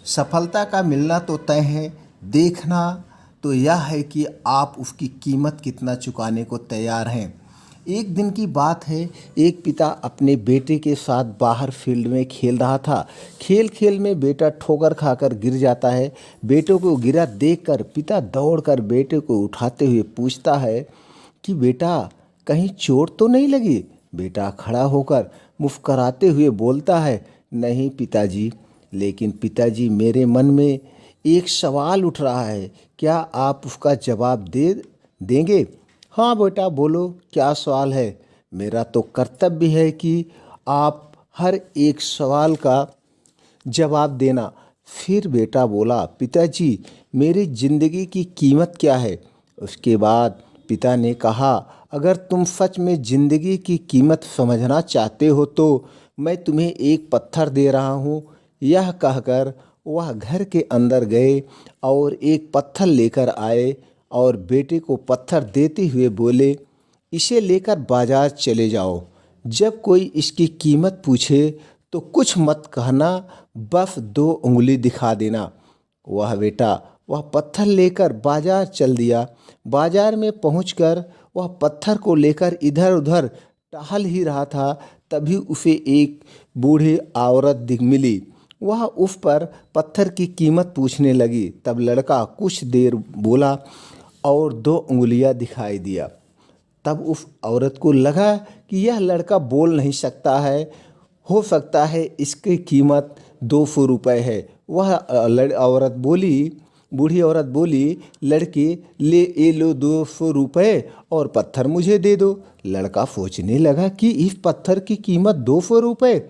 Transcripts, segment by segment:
सफलता का मिलना तो तय है, देखना तो यह है कि आप उसकी कीमत कितना चुकाने को तैयार हैं। एक दिन की बात है, एक पिता अपने बेटे के साथ बाहर फील्ड में खेल रहा था। खेल खेल में बेटा ठोकर खाकर गिर जाता है। बेटे को गिरा देखकर पिता दौड़कर बेटे को उठाते हुए पूछता है कि बेटा, कहीं चोट तो नहीं लगी? बेटा खड़ा होकर मुस्कराते हुए बोलता है, नहीं पिताजी। लेकिन पिताजी, मेरे मन में एक सवाल उठ रहा है, क्या आप उसका जवाब दे देंगे? हाँ बेटा, बोलो क्या सवाल है। मेरा तो कर्तव्य है कि आप हर एक सवाल का जवाब देना। फिर बेटा बोला, पिताजी मेरी ज़िंदगी की कीमत क्या है? उसके बाद पिता ने कहा, अगर तुम सच में ज़िंदगी की कीमत समझना चाहते हो तो मैं तुम्हें एक पत्थर दे रहा हूँ। यह कहकर वह घर के अंदर गए और एक पत्थर लेकर आए और बेटे को पत्थर देते हुए बोले, इसे लेकर बाजार चले जाओ। जब कोई इसकी कीमत पूछे तो कुछ मत कहना, बस 2 उंगली दिखा देना। वह बेटा वह पत्थर लेकर बाजार चल दिया। बाजार में पहुंचकर वह पत्थर को लेकर इधर उधर टहल ही रहा था, तभी उसे एक बूढ़ी औरत दिख मिली। वह उस पर पत्थर की कीमत पूछने लगी। तब लड़का कुछ देर बोला और 2 उंगलियां दिखाई दिया। तब उस औरत को लगा कि यह लड़का बोल नहीं सकता है, हो सकता है इसकी कीमत 200 रुपये है। वह औरत बोली, बूढ़ी औरत बोली, लड़के ले ये लो 200 रुपये और पत्थर मुझे दे दो। लड़का सोचने लगा कि इस पत्थर की कीमत 200 रुपये,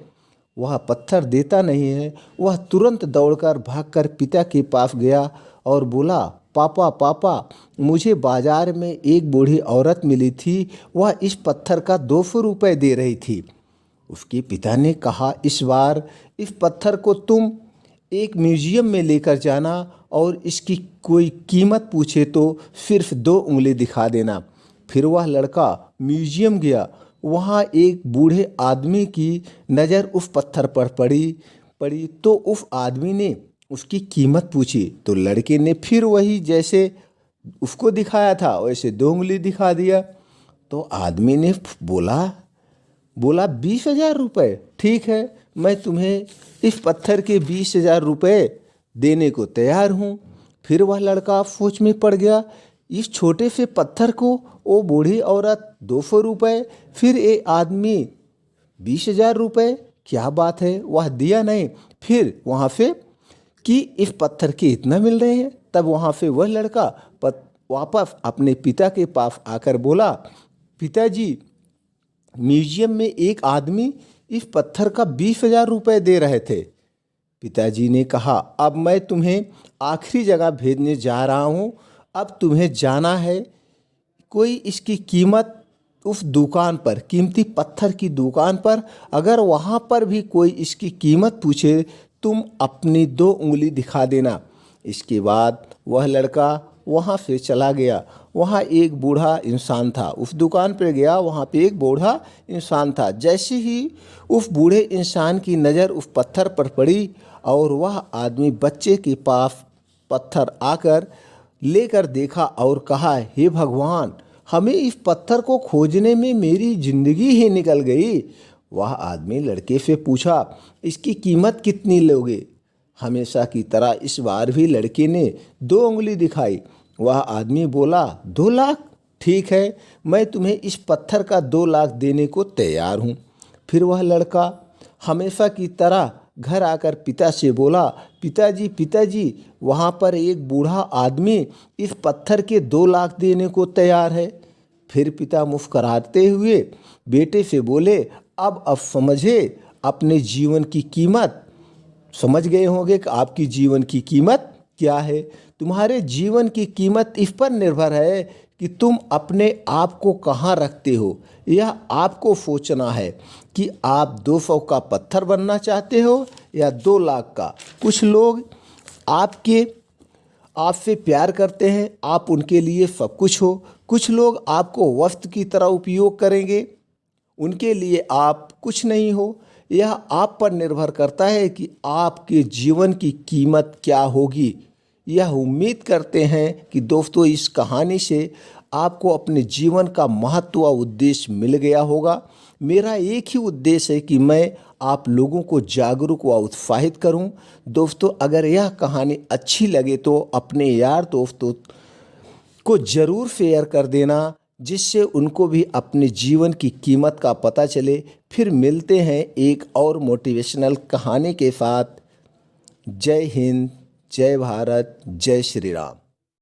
वह पत्थर देता नहीं है। वह तुरंत दौड़कर भागकर पिता के पास गया और बोला, पापा पापा, मुझे बाजार में एक बूढ़ी औरत मिली थी, वह इस पत्थर का 200 रुपये दे रही थी। उसके पिता ने कहा, इस बार इस पत्थर को तुम एक म्यूजियम में लेकर जाना और इसकी कोई कीमत पूछे तो सिर्फ 2 उंगली दिखा देना। फिर वह लड़का म्यूजियम गया। वहाँ एक बूढ़े आदमी की नज़र उस पत्थर पर पड़ी तो उस आदमी ने उसकी कीमत पूछी तो लड़के ने फिर वही जैसे उसको दिखाया था वैसे 2 उंगली दिखा दिया। तो आदमी ने बोला 20,000 रुपये, ठीक है, मैं तुम्हें इस पत्थर के 20,000 रुपये देने को तैयार हूँ। फिर वह लड़का सोच में पड़ गया, इस छोटे से पत्थर को वो बूढ़ी औरत 200 रुपये, फिर ये आदमी 20,000 रुपये, क्या बात है, वह दिया नहीं। फिर वहाँ से कि इस पत्थर के इतना मिल रहे हैं। तब वहाँ से वह लड़का वापस अपने पिता के पास आकर बोला, पिताजी म्यूजियम में एक आदमी इस पत्थर का 20,000 रुपये दे रहे थे। पिताजी ने कहा, अब मैं तुम्हें आखिरी जगह भेजने जा रहा हूँ, अब तुम्हें जाना है। कोई इसकी कीमत उस दुकान पर, कीमती पत्थर की दुकान पर, अगर वहाँ पर भी कोई इसकी कीमत पूछे तुम अपनी 2 उंगली दिखा देना। इसके बाद वह लड़का वहाँ से चला गया। वहाँ एक बूढ़ा इंसान था। उस दुकान पर गया, वहाँ पे एक बूढ़ा इंसान था। जैसे ही उस बूढ़े इंसान की नज़र उस पत्थर पर पड़ी और वह आदमी बच्चे के पास पत्थर आकर लेकर देखा और कहा, हे भगवान, हमें इस पत्थर को खोजने में मेरी ज़िंदगी ही निकल गई। वह आदमी लड़के से पूछा, इसकी कीमत कितनी लोगे? हमेशा की तरह इस बार भी लड़के ने 2 उंगली दिखाई। वह आदमी बोला, 2 लाख, ठीक है, मैं तुम्हें इस पत्थर का 2 लाख देने को तैयार हूँ। फिर वह लड़का हमेशा की तरह घर आकर पिता से बोला, पिताजी पिताजी, वहाँ पर एक बूढ़ा आदमी इस पत्थर के 2 लाख देने को तैयार है। फिर पिता मुस्कराते हुए बेटे से बोले, अब समझे अपने जीवन की कीमत, समझ गए होंगे कि आपकी जीवन की कीमत क्या है। तुम्हारे जीवन की कीमत इस पर निर्भर है कि तुम अपने आप को कहाँ रखते हो। यह आपको सोचना है कि आप 200 का पत्थर बनना चाहते हो या 2 लाख का। कुछ लोग आपसे प्यार करते हैं, आप उनके लिए सब कुछ हो। कुछ लोग आपको वस्तु की तरह उपयोग करेंगे, उनके लिए आप कुछ नहीं हो। यह आप पर निर्भर करता है कि आपके जीवन की कीमत क्या होगी। यह उम्मीद करते हैं कि दोस्तों इस कहानी से आपको अपने जीवन का महत्व व उद्देश्य मिल गया होगा। मेरा एक ही उद्देश्य है कि मैं आप लोगों को जागरूक व उत्साहित करूं। दोस्तों अगर यह कहानी अच्छी लगे तो अपने यार दोस्तों को ज़रूर शेयर कर देना, जिससे उनको भी अपने जीवन की कीमत का पता चले। फिर मिलते हैं एक और मोटिवेशनल कहानी के साथ। जय हिंद, जय भारत, जय श्री राम।